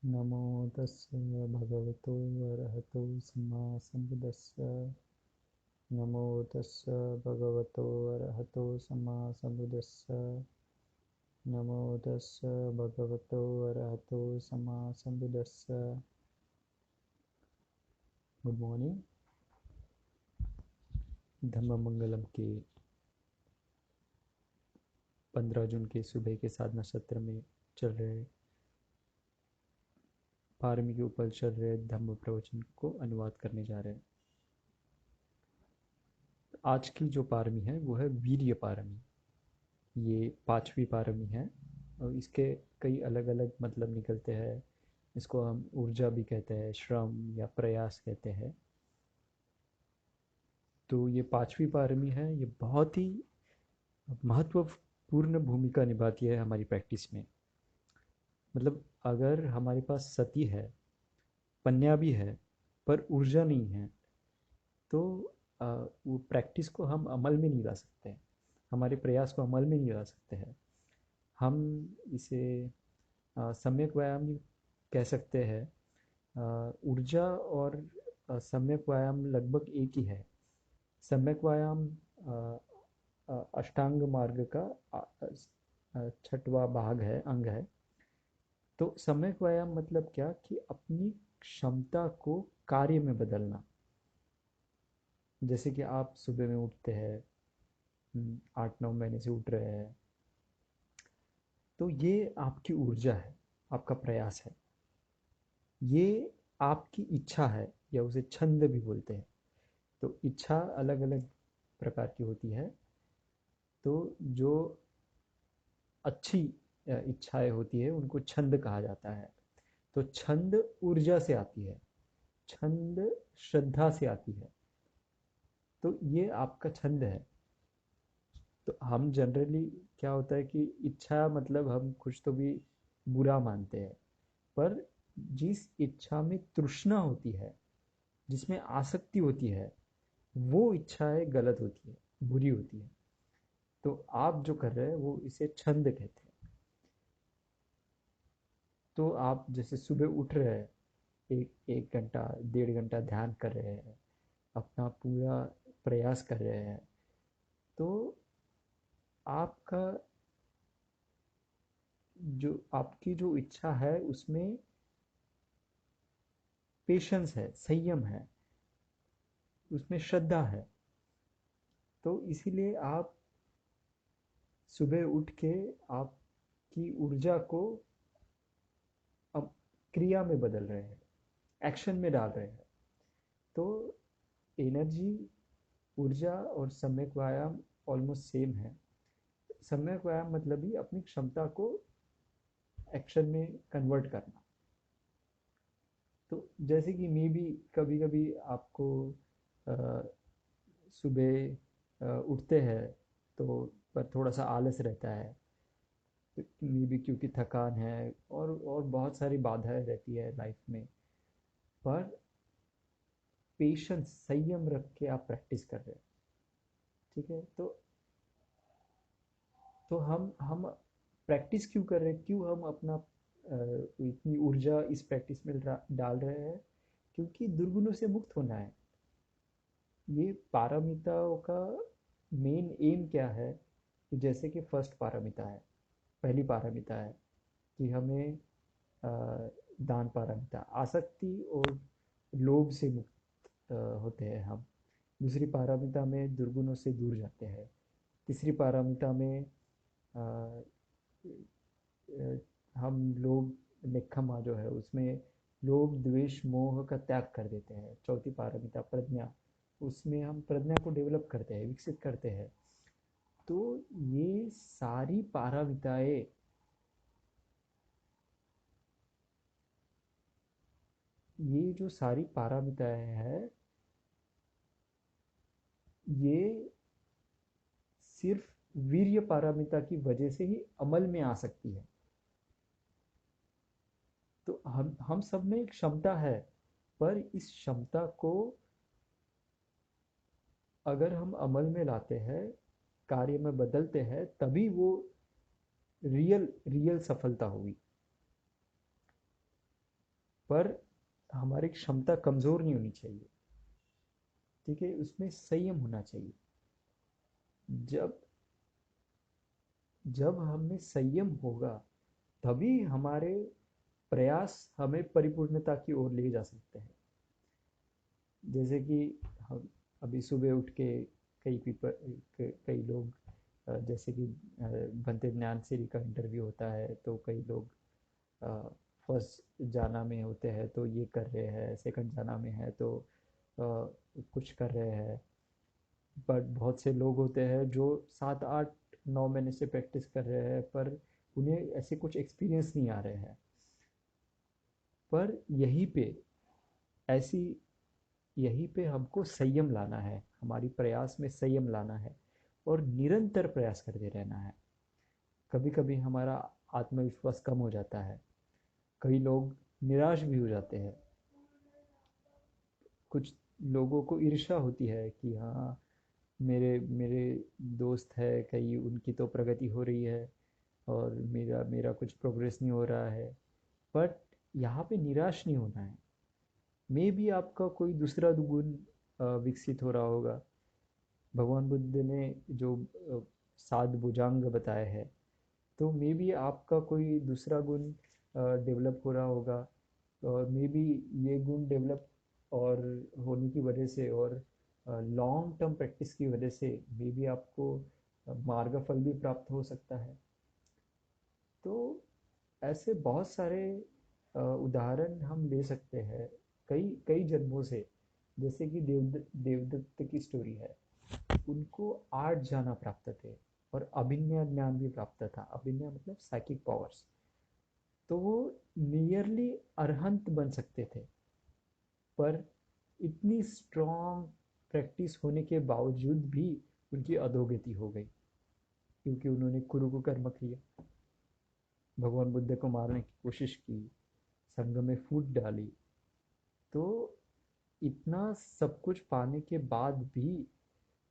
नमो तस्य भगवतो अरहतो सम्मा सम्बुद्धस्स। नमो तस्य भगवतो अरहतो सम्मा सम्बुद्धस्स। नमो तस्य भगवतो अरहतो सम्मा सम्बुद्धस्स। Good morning. धम्म मंगलम के 15 जून के सुबह के साधना सत्र में चल रहे पारमी के ऊपर चल रहे धम्म प्रवचन को अनुवाद करने जा रहे हैं। आज की जो पारमी है वो है वीर्य पारमी। ये 5वीं पारमी है और इसके कई अलग अलग मतलब निकलते हैं। इसको हम ऊर्जा भी कहते हैं, श्रम या प्रयास कहते हैं। तो ये 5वीं पारमी है। ये बहुत ही महत्वपूर्ण भूमिका निभाती है हमारी प्रैक्टिस में। मतलब अगर हमारे पास सती है, पन्या भी है, पर ऊर्जा नहीं है, तो वो प्रैक्टिस को हम अमल में नहीं ला सकते। हमारे प्रयास को अमल में नहीं ला सकते हैं। हम इसे सम्यक व्यायाम भी कह सकते हैं। ऊर्जा और सम्यक व्यायाम लगभग एक ही है। सम्यक व्यायाम अष्टांग मार्ग का छठवां भाग है, अंग है। तो सम्यक व्यायाम मतलब क्या कि अपनी क्षमता को कार्य में बदलना। जैसे कि आप सुबह में उठते हैं, 8-9 महीने से उठ रहे हैं, तो ये आपकी ऊर्जा है, आपका प्रयास है। ये आपकी इच्छा है या उसे छंद भी बोलते हैं। तो इच्छा अलग अलग प्रकार की होती है। तो जो अच्छी इच्छाएं होती है उनको छंद कहा जाता है। तो छंद ऊर्जा से आती है, छंद श्रद्धा से आती है। तो ये आपका छंद है। तो हम जनरली क्या होता है कि इच्छा मतलब हम कुछ तो भी बुरा मानते हैं, पर जिस इच्छा में तृष्णा होती है, जिसमें आसक्ति होती है, वो इच्छाएं गलत होती है, बुरी होती है। तो आप जो कर रहे हैं वो इसे छंद कहते हैं। तो आप जैसे सुबह उठ रहे हैं, एक एक घंटा 1.5 घंटा ध्यान कर रहे हैं, अपना पूरा प्रयास कर रहे हैं, तो आपका जो आपकी जो इच्छा है उसमें पेशेंस है, संयम है, उसमें श्रद्धा है। तो इसीलिए आप सुबह उठ के आपकी ऊर्जा को अब क्रिया में बदल रहे हैं, एक्शन में डाल रहे हैं। तो एनर्जी, ऊर्जा और सम्यक व्यायाम ऑलमोस्ट सेम है। सम्यक व्यायाम मतलब ही अपनी क्षमता को एक्शन में कन्वर्ट करना। तो जैसे कि मैं भी कभी कभी आपको अ, सुबह उठते हैं तो पर थोड़ा सा आलस रहता है। तो मे भी क्योंकि थकान है और बहुत सारी बाधाएं रहती है लाइफ में। पर पेशेंस, संयम रख के आप प्रैक्टिस कर रहे हैं। ठीक है। तो हम प्रैक्टिस क्यों कर रहे हैं, क्यों हम अपना इतनी ऊर्जा इस प्रैक्टिस में डाल रहे हैं? क्योंकि दुर्गुणों से मुक्त होना है। ये पारमिताओं का मेन एम क्या है कि जैसे कि फर्स्ट पारमिता है, पहली पारमिता है कि हमें अ, दान पारमिता, आसक्ति और लोभ से मुक्त होते हैं हम। दूसरी पारमिता में दुर्गुणों से दूर जाते हैं। तीसरी पारमिता में अ, हम लोग निकम्मा जो है उसमें लोभ द्वेष मोह का त्याग कर देते हैं। चौथी पारमिता प्रज्ञा, उसमें हम प्रज्ञा को डेवलप करते हैं, विकसित करते हैं। तो ये सारी पारमिताएं, ये जो सारी पारमिताएं हैं, ये सिर्फ वीर्य पारमिता की वजह से ही अमल में आ सकती है। तो हम सब में एक क्षमता है, पर इस क्षमता को अगर हम अमल में लाते हैं, कार्य में बदलते हैं, तभी वो रियल रियल सफलता होगी। पर हमारी क्षमता कमज़ोर नहीं होनी चाहिए। ठीक है, उसमें संयम होना चाहिए। जब जब हमें संयम होगा, तभी हमारे प्रयास हमें परिपूर्णता की ओर ले जा सकते हैं। जैसे कि हम अभी सुबह उठ के कई लोग, जैसे कि बनते ज्ञान श्री का इंटरव्यू होता है, तो कई लोग फर्स्ट जाना में होते हैं तो ये कर रहे हैं, सेकंड जाना में है तो कुछ कर रहे हैं। बट बहुत से लोग होते हैं जो 7 8 9 महीने से प्रैक्टिस कर रहे हैं, पर उन्हें ऐसे कुछ एक्सपीरियंस नहीं आ रहे हैं। पर ऐसी यहीं पे हमको संयम लाना है, हमारी प्रयास में संयम लाना है और निरंतर प्रयास करते रहना है। कभी कभी हमारा आत्मविश्वास कम हो जाता है, कई लोग निराश भी हो जाते हैं, कुछ लोगों को ईर्ष्या होती है कि हाँ, मेरे मेरे दोस्त है, कहीं उनकी तो प्रगति हो रही है और मेरा मेरा कुछ प्रोग्रेस नहीं हो रहा है। बट यहाँ पे निराश नहीं होना है। मे बी आपका कोई दूसरा गुण विकसित हो रहा होगा। भगवान बुद्ध ने जो 7 भुजांग बताए हैं, तो मे बी आपका कोई दूसरा गुण डेवलप हो रहा होगा। और मे बी ये गुण डेवलप और होने की वजह से और लॉन्ग टर्म प्रैक्टिस की वजह से मे बी आपको मार्गफल भी प्राप्त हो सकता है। तो ऐसे बहुत सारे उदाहरण हम ले सकते हैं, कई कई जन्मों से। जैसे कि देवदत्त की स्टोरी है, उनको 8 जाना प्राप्त थे और अभिज्ञा ज्ञान भी प्राप्त था। अभिज्ञा मतलब साइकिक पावर्स। तो वो नियरली अरहंत बन सकते थे, पर इतनी स्ट्रॉन्ग प्रैक्टिस होने के बावजूद भी उनकी अधोगति हो गई, क्योंकि उन्होंने कुरु को कर्म किया, भगवान बुद्ध को मारने की कोशिश की, संघ में फूट डाली। तो इतना सब कुछ पाने के बाद भी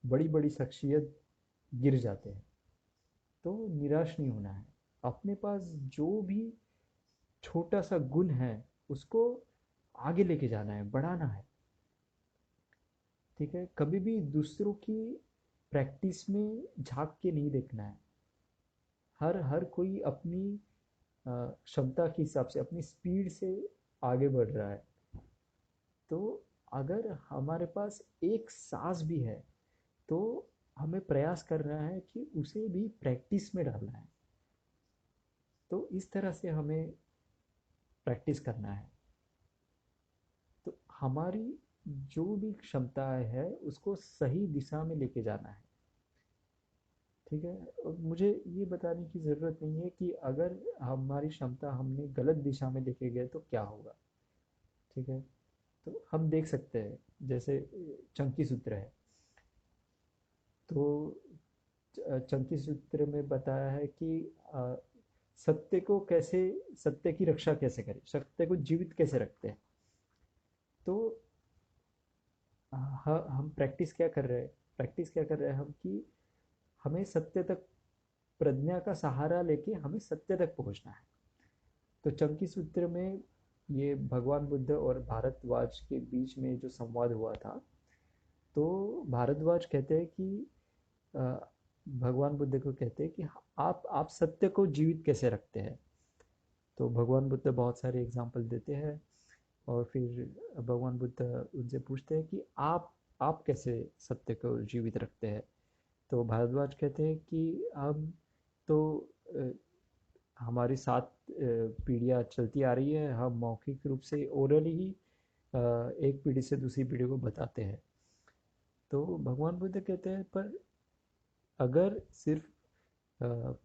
बड़ी बड़ी शख्सियत गिर जाते हैं। तो निराश नहीं होना है। अपने पास जो भी छोटा सा गुण है, उसको आगे लेके जाना है, बढ़ाना है। ठीक है, कभी भी दूसरों की प्रैक्टिस में झांक के नहीं देखना है। हर हर कोई अपनी क्षमता के हिसाब से, अपनी स्पीड से आगे बढ़ रहा है। तो अगर हमारे पास एक सांस भी है, तो हमें प्रयास करना है कि उसे भी प्रैक्टिस में डालना है। तो इस तरह से हमें प्रैक्टिस करना है। तो हमारी जो भी क्षमताएं है, उसको सही दिशा में लेके जाना है। ठीक है, और मुझे ये बताने की ज़रूरत नहीं है कि अगर हमारी क्षमता हमने गलत दिशा में लेके गए तो क्या होगा। ठीक है, तो हम देख सकते हैं, जैसे चंकी सूत्र है। तो चंकी सूत्र में बताया है कि सत्य को कैसे, सत्य की रक्षा कैसे करें, सत्य को जीवित कैसे रखते हैं। तो हम प्रैक्टिस क्या कर रहे हैं हम, कि हमें सत्य तक, प्रज्ञा का सहारा लेके हमें सत्य तक पहुंचना है। तो चंकी सूत्र में ये भगवान बुद्ध और भारद्वाज के बीच में जो संवाद हुआ था, तो भारद्वाज कहते हैं कि अ, भगवान बुद्ध को कहते हैं कि आप सत्य को जीवित कैसे रखते हैं। तो भगवान बुद्ध बहुत सारे एग्जाम्पल देते हैं, और फिर भगवान बुद्ध उनसे पूछते हैं कि आप कैसे सत्य को जीवित रखते हैं। तो भारद्वाज कहते हैं कि हम तो अ, हमारी 7 पीढ़ियाँ चलती आ रही है, हम मौखिक रूप से ओरली ही एक पीढ़ी से दूसरी पीढ़ी को बताते हैं। तो भगवान बुद्ध कहते हैं, पर अगर सिर्फ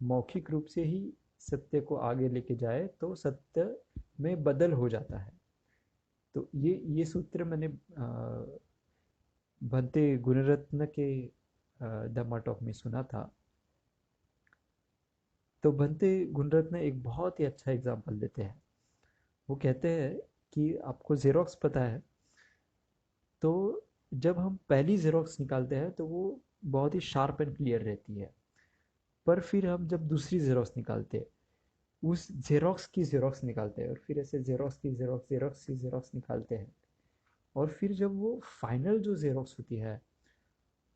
मौखिक रूप से ही सत्य को आगे लेके जाए तो सत्य में बदल हो जाता है। तो ये सूत्र मैंने भंते गुणरत्न के धम्मा टॉक में सुना था। तो भंते गुणरत्न एक बहुत ही अच्छा एग्जाम्पल देते हैं। वो कहते हैं कि आपको जेरोक्स पता है, तो जब हम पहली जेरोक्स निकालते हैं तो वो बहुत ही शार्प एंड क्लियर रहती है। पर फिर हम जब दूसरी जेरोक्स निकालते हैं, उस जेरोक्स की जेरोक्स निकालते हैं और फिर ऐसे जेरोक्स की जेरोक्स जेरोक्स की जेरोक्स निकालते हैं। और फिर जब वो फाइनल जो जेरोक्स होती है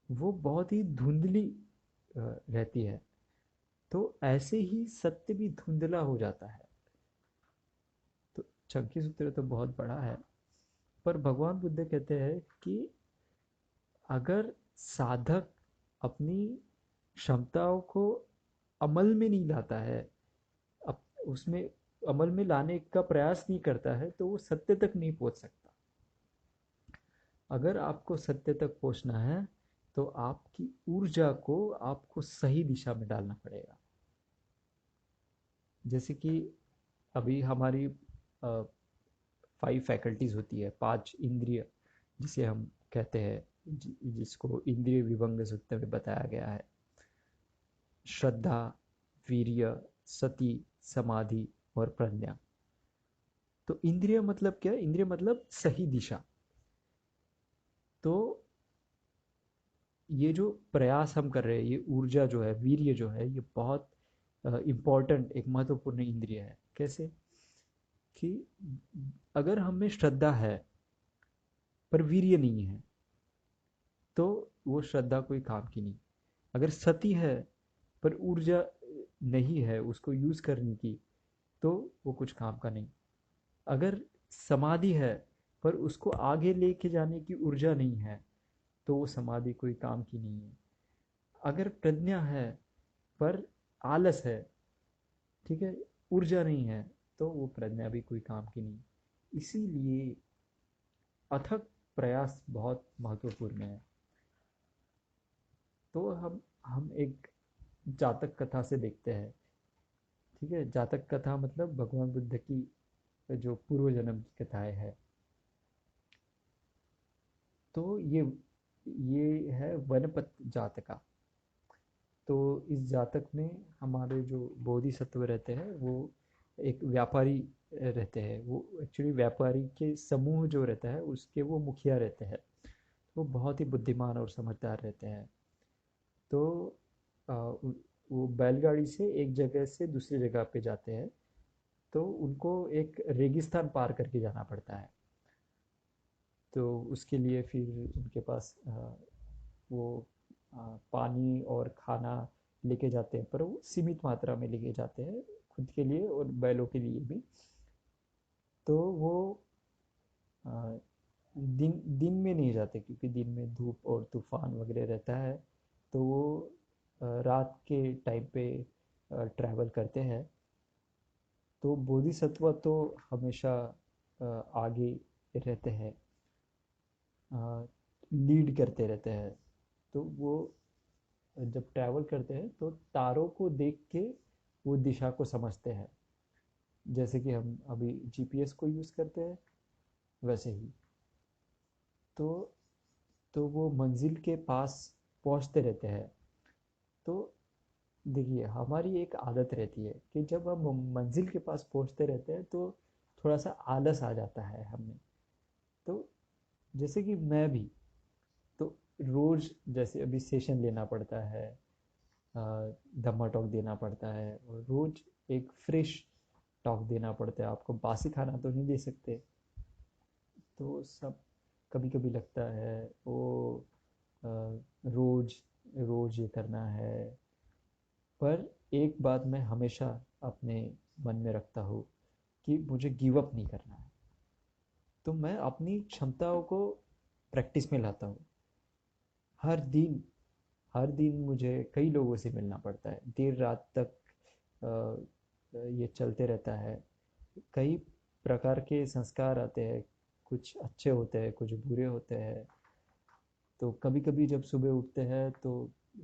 वो बहुत ही धुंधली रहती है। तो ऐसे ही सत्य भी धुंधला हो जाता है। तो चंकी सूत्र तो बहुत बड़ा है, पर भगवान बुद्ध कहते हैं कि अगर साधक अपनी क्षमताओं को अमल में नहीं लाता है, अप, उसमें अमल में लाने का प्रयास नहीं करता है, तो वो सत्य तक नहीं पहुंच सकता। अगर आपको सत्य तक पहुंचना है तो आपकी ऊर्जा को आपको सही दिशा में डालना पड़ेगा। जैसे कि अभी हमारी 5 फैकल्टीज होती है, 5 इंद्रिय जिसे हम कहते हैं, जिसको इंद्रिय विभंग सूत्र में बताया गया है। श्रद्धा, वीर्य, सती, समाधि और प्रज्ञा। तो इंद्रिय मतलब क्या? इंद्रिय मतलब सही दिशा। तो ये जो प्रयास हम कर रहे हैं, ये ऊर्जा जो है, वीर्य जो है, ये बहुत इम्पोर्टेंट एक महत्वपूर्ण इंद्रिय है। कैसे कि अगर हमें श्रद्धा है पर वीर्य नहीं है तो वो श्रद्धा कोई काम की नहीं। अगर सती है पर ऊर्जा नहीं है उसको यूज करने की, तो वो कुछ काम का नहीं। अगर समाधि है पर उसको आगे लेके जाने की ऊर्जा नहीं है, तो वो समाधि कोई काम की नहीं है। अगर प्रज्ञा है पर आलस है, ठीक है, ऊर्जा नहीं है, तो वो प्रज्ञा भी कोई काम की नहीं। इसीलिए अथक प्रयास बहुत महत्वपूर्ण है। तो हम एक जातक कथा से देखते हैं। ठीक है, जातक कथा मतलब भगवान बुद्ध की जो पूर्व जन्म की कथाएं है। तो ये है वनपत जातका। तो इस जातक में हमारे जो बोधिसत्व रहते हैं वो एक व्यापारी रहते हैं। वो एक्चुअली व्यापारी के समूह जो रहता है उसके वो मुखिया रहते हैं। वो बहुत ही बुद्धिमान और समझदार रहते हैं। तो वो बैलगाड़ी से एक जगह से दूसरी जगह पे जाते हैं। तो उनको एक रेगिस्तान पार करके जाना पड़ता है। तो उसके लिए फिर उनके पास वो पानी और खाना लेके जाते हैं, पर वो सीमित मात्रा में लेके जाते हैं, खुद के लिए और बैलों के लिए भी। तो वो अ, दिन दिन में नहीं जाते क्योंकि दिन में धूप और तूफान वगैरह रहता है। तो वो रात के टाइम पे ट्रैवल करते हैं। तो बोधिसत्व तो हमेशा आगे रहते हैं, लीड करते रहते हैं। तो वो जब ट्रैवल करते हैं तो तारों को देख के वो दिशा को समझते हैं। जैसे कि हम अभी जीपीएस को यूज़ करते हैं वैसे ही। तो वो मंजिल के पास पहुंचते रहते हैं। तो देखिए, हमारी एक आदत रहती है कि जब हम मंजिल के पास पहुंचते रहते हैं तो थोड़ा सा आलस आ जाता है हमें। तो जैसे कि मैं भी, तो रोज जैसे अभी सेशन लेना पड़ता है, धम्मा टॉक देना पड़ता है, और रोज एक फ्रेश टॉक देना पड़ता है। आपको बासी खाना तो नहीं दे सकते। तो सब कभी कभी लगता है वो अ, रोज रोज ये करना है। पर एक बात मैं हमेशा अपने मन में रखता हूँ कि मुझे गिव अप नहीं करना है। तो मैं अपनी क्षमताओं को प्रैक्टिस में लाता हूँ। हर दिन हर दिन मुझे कई लोगों से मिलना पड़ता है, देर रात तक ये चलते रहता है। कई प्रकार के संस्कार आते हैं, कुछ अच्छे होते हैं, कुछ बुरे होते हैं। तो कभी कभी जब सुबह उठते हैं तो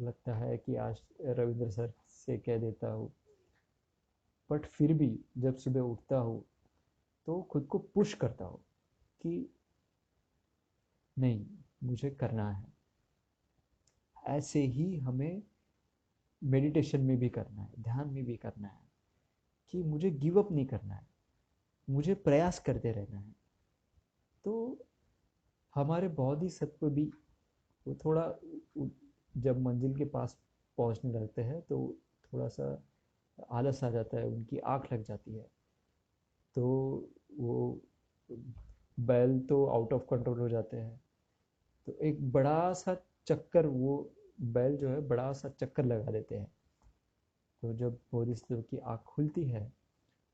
लगता है कि आज रविंद्र सर से कह देता हूँ। बट फिर भी जब सुबह उठता हूँ तो खुद को पुश करता हूँ कि नहीं, मुझे करना है। ऐसे ही हमें मेडिटेशन में भी करना है, ध्यान में भी करना है, कि मुझे गिव अप नहीं करना है, मुझे प्रयास करते रहना है। तो हमारे बौद्धिक सत्व भी वो थोड़ा जब मंजिल के पास पहुंचने लगते हैं तो थोड़ा सा आलस आ जाता है, उनकी आँख लग जाती है। तो वो बैल तो आउट ऑफ कंट्रोल हो जाते हैं। तो एक बड़ा सा चक्कर वो बैल जो है बड़ा सा चक्कर लगा देते हैं। तो जब बोधिसत्व की आँख खुलती है,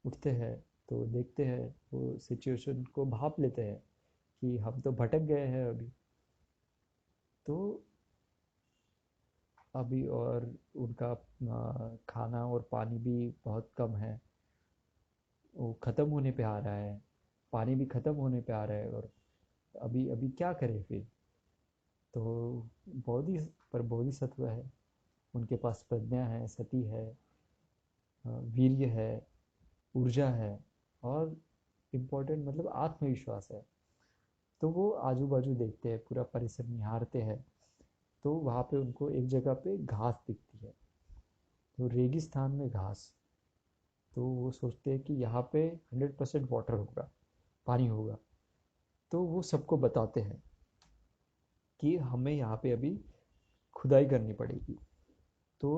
उठते हैं, तो देखते हैं, वो सिचुएशन को भाप लेते हैं कि हम तो भटक गए हैं अभी। तो अभी और उनका खाना और पानी भी बहुत कम है, वो ख़त्म होने पे आ रहा है, पानी भी ख़त्म होने पे आ रहा है, और अभी अभी क्या करें फिर। तो बोधि पर बोधिसत्व है, उनके पास प्रज्ञा है, सती है, वीर्य है, ऊर्जा है, और इम्पोर्टेंट मतलब आत्मविश्वास है। तो वो आजू बाजू देखते हैं, पूरा परिसर निहारते हैं। तो वहाँ पे उनको एक जगह पे घास दिखती है, तो रेगिस्तान में घास। तो वो सोचते हैं कि यहाँ पे 100% वाटर होगा, पानी होगा। तो वो सबको बताते हैं कि हमें यहाँ पे अभी खुदाई करनी पड़ेगी। तो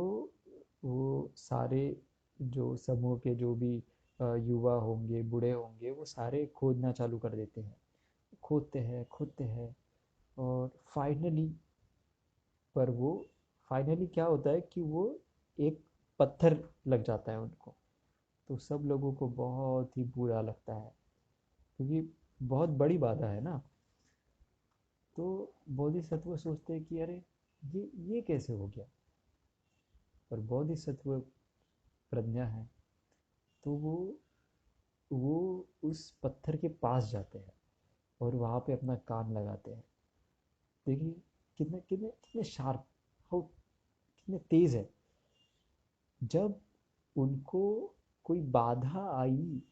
वो सारे जो समूह के जो भी युवा होंगे, बूढ़े होंगे, वो सारे खोदना चालू कर देते हैं। खोदते हैं, खोदते हैं, और फाइनली पर वो फाइनली क्या होता है कि वो एक पत्थर लग जाता है उनको। तो सब लोगों को बहुत ही बुरा लगता है, क्योंकि बहुत बड़ी बाधा है ना। तो बोधिसत्व सोचते हैं कि अरे ये कैसे हो गया। पर बोधिसत्व प्रज्ञा है, तो वो उस पत्थर के पास जाते हैं और वहाँ पे अपना कान लगाते हैं। देखिए कितने कितने कितने शार्प, हाउ, कितने तेज है। जब उनको कोई बाधा आई,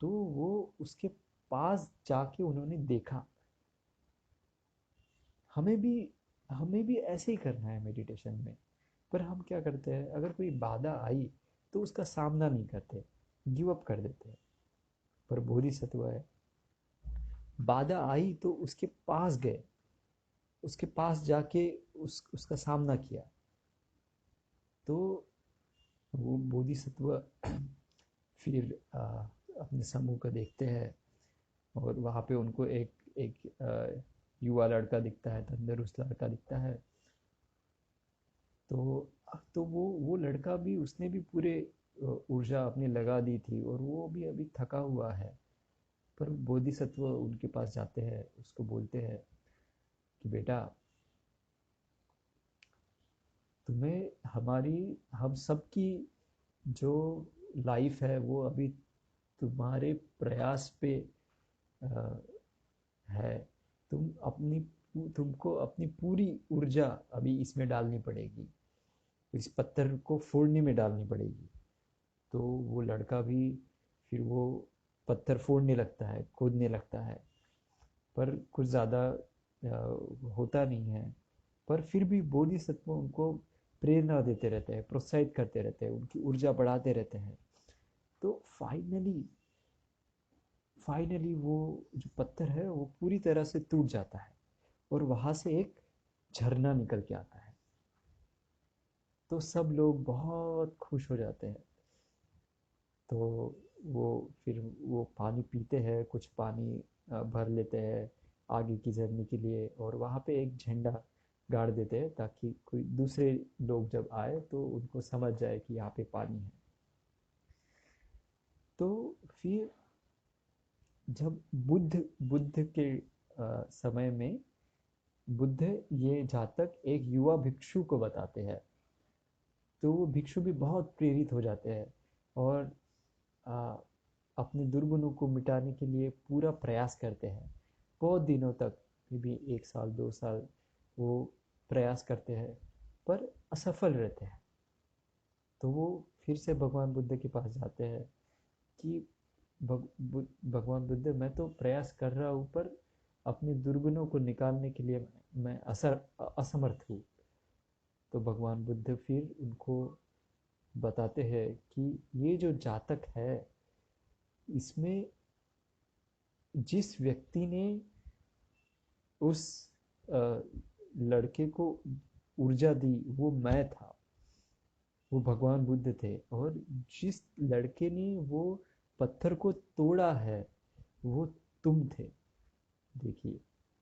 तो वो उसके पास जाके उन्होंने देखा। हमें भी हमें भी ऐसे ही करना है मेडिटेशन में। पर हम क्या करते हैं, अगर कोई बाधा आई तो उसका सामना नहीं करते, गिव अप कर देते हैं। पर बोधिसत्व है, बाधा आई तो उसके पास गए, उसके पास जाके उसका सामना किया। तो वो बोधिसत्व फिर अपने समूह को देखते हैं, और वहाँ पे उनको एक एक युवा लड़का दिखता है, तंदुरुस्त लड़का दिखता है। तो वो लड़का भी, उसने भी पूरे ऊर्जा अपनी लगा दी थी, और वो भी अभी थका हुआ है। पर बोधिसत्व उनके पास जाते हैं, उसको बोलते हैं कि बेटा, तुम्हें हमारी, हम सबकी जो लाइफ है वो अभी तुम्हारे प्रयास पे अ, है। तुमको अपनी पूरी ऊर्जा अभी इसमें डालनी पड़ेगी, इस पत्थर को फोड़ने में डालनी पड़ेगी। तो वो लड़का भी फिर वो पत्थर फोड़ने लगता है, खोदने लगता है। पर कुछ ज़्यादा होता नहीं है। पर फिर भी बोधिसत्व उनको प्रेरणा देते रहते हैं, प्रोत्साहित करते रहते हैं, उनकी ऊर्जा बढ़ाते रहते हैं। तो फाइनली फाइनली वो जो पत्थर है वो पूरी तरह से टूट जाता है, और वहां से एक झरना निकल के आता है। तो सब लोग बहुत खुश हो जाते हैं। तो वो फिर वो पानी पीते हैं, कुछ पानी भर लेते हैं आगे की जर्नी के लिए, और वहाँ पे एक झंडा गाड़ देते हैं, ताकि कोई दूसरे लोग जब आए तो उनको समझ जाए कि यहाँ पे पानी है। तो फिर जब बुद्ध बुद्ध के समय में बुद्ध ये जातक एक युवा भिक्षु को बताते हैं। तो वो भिक्षु भी बहुत प्रेरित हो जाते हैं, और आ, अपने दुर्गुणों को मिटाने के लिए पूरा प्रयास करते हैं। बहुत दिनों तक, भी 1 साल 2 साल वो प्रयास करते हैं, पर असफल रहते हैं। तो वो फिर से भगवान बुद्ध के पास जाते हैं कि भगवान बुद्ध, मैं तो प्रयास कर रहा हूँ, पर अपने दुर्गुणों को निकालने के लिए मैं असमर्थ हूँ। तो भगवान बुद्ध फिर उनको बताते हैं कि ये जो जातक है, इसमें जिस व्यक्ति ने उस अ, लड़के को ऊर्जा दी वो मैं था। वो भगवान बुद्ध थे। और जिस लड़के ने वो पत्थर को तोड़ा है वो तुम थे। देखिए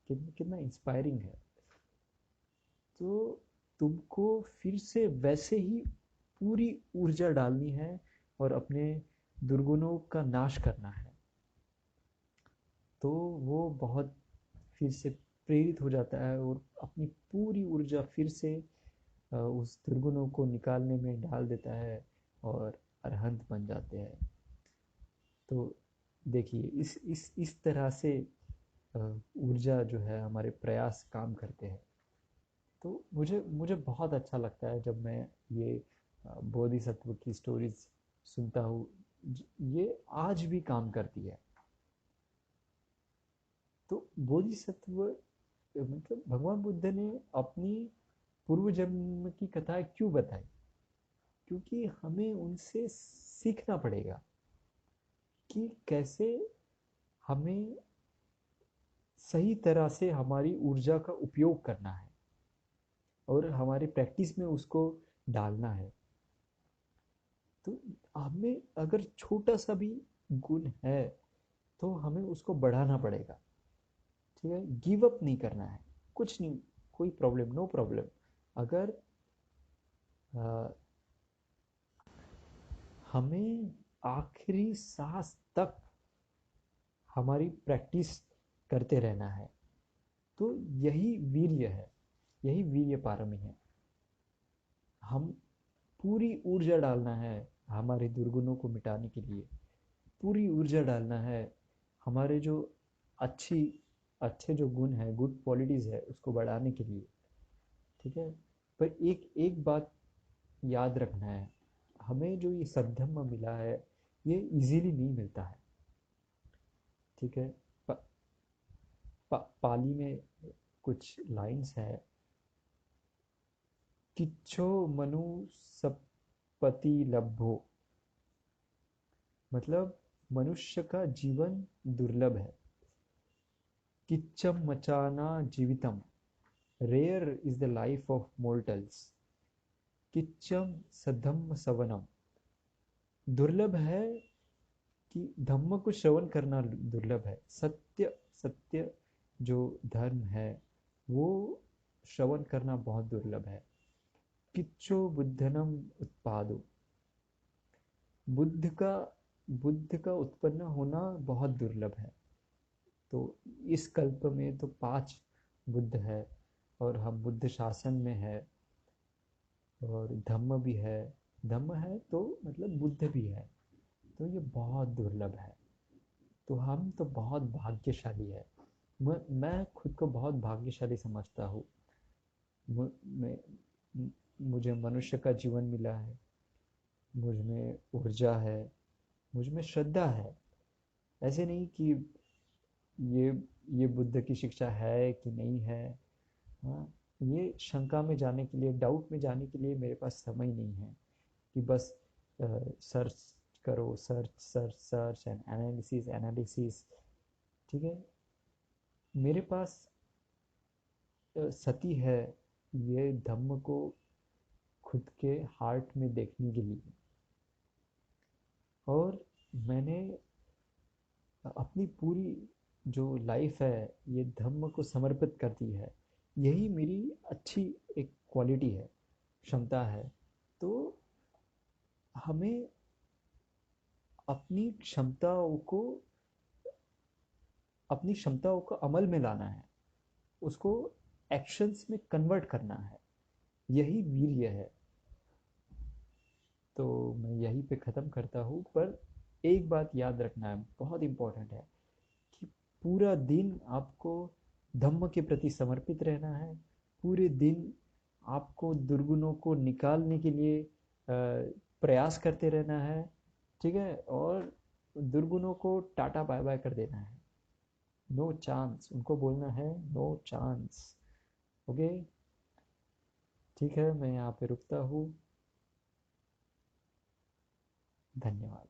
कितना इंस्पायरिंग है। तो तुमको फिर से वैसे ही पूरी ऊर्जा डालनी है और अपने दुर्गुणों का नाश करना है। तो वो बहुत फिर से प्रेरित हो जाता है और अपनी पूरी ऊर्जा फिर से उस दुर्गुणों को निकालने में डाल देता है और अरहंत बन जाते हैं। तो देखिए इस तरह से ऊर्जा जो है हमारे प्रयास काम करते हैं। तो मुझे मुझे बहुत अच्छा लगता है जब मैं ये बोधिसत्व की स्टोरीज सुनता हूँ। ये आज भी काम करती है। तो बोधिसत्व मतलब भगवान बुद्ध ने अपनी पूर्व जन्म की कथाएं क्यों बताई? क्योंकि हमें उनसे सीखना पड़ेगा कि कैसे हमें सही तरह से हमारी ऊर्जा का उपयोग करना है और हमारी प्रैक्टिस में उसको डालना है। तो हमें अगर छोटा सा भी गुण है तो हमें उसको बढ़ाना पड़ेगा। ठीक है, गिव अप नहीं करना है। कुछ नहीं, कोई प्रॉब्लम, नो प्रॉब्लम। अगर हमें आखिरी सांस तक हमारी प्रैक्टिस करते रहना है तो यही वीर्य है, यही वीर्य पारमी है। हम पूरी ऊर्जा डालना है हमारे दुर्गुणों को मिटाने के लिए। पूरी ऊर्जा डालना है हमारे जो अच्छी अच्छे जो गुण है, गुड क्वालिटीज़ है, उसको बढ़ाने के लिए। ठीक है, पर एक एक बात याद रखना है, हमें जो ये सद्धम्म मिला है ये इजीली नहीं मिलता है। ठीक है, पाली में कुछ लाइंस है, किच्छो मनु सपति लब्भो। मतलब मनुष्य का जीवन दुर्लभ है। किच्चम मचाना जीवितम, rare is the life of mortals. किच्चम सधम्म सवनम, दुर्लभ है कि धम्म को श्रवण करना दुर्लभ है। सत्य सत्य जो धर्म है वो श्रवण करना बहुत दुर्लभ है। किच्चो बुद्धनम उत्पादो, बुद्ध का बुद्ध का उत्पन्न होना बहुत दुर्लभ है। तो इस कल्प में तो 5 बुद्ध है और हम बुद्ध शासन में है और धम्म भी है। धम्म है तो मतलब बुद्ध भी है, तो ये बहुत दुर्लभ है। तो हम तो बहुत भाग्यशाली है। मैं खुद को बहुत भाग्यशाली समझता हूँ। मुझे मनुष्य का जीवन मिला है, मुझ में ऊर्जा है, मुझ में श्रद्धा है। ऐसे नहीं कि ये ये बुद्ध की शिक्षा है कि नहीं है। हाँ, ये शंका में जाने के लिए, डाउट में जाने के लिए मेरे पास समय नहीं है कि बस सर्च करो, search search search and analysis analysis. ठीक है, मेरे पास सती है ये धम्म को खुद के हार्ट में देखने के लिए। और मैंने अपनी पूरी जो लाइफ है ये धम्म को समर्पित कर दी है। यही मेरी अच्छी एक क्वालिटी है, क्षमता है। तो हमें अपनी क्षमताओं को अमल में लाना है, उसको एक्शंस में कन्वर्ट करना है। यही वीर्य है। तो मैं यहीं पे ख़त्म करता हूँ, पर एक बात याद रखना है, बहुत इम्पोर्टेंट है कि पूरा दिन आपको धम्म के प्रति समर्पित रहना है। पूरे दिन आपको दुर्गुणों को निकालने के लिए प्रयास करते रहना है। ठीक है, और दुर्गुणों को टाटा बाय बाय कर देना है। नो चांस, उनको बोलना है नो चांस। ओके, ठीक है, मैं यहाँ पे रुकता हूँ। धन्यवाद।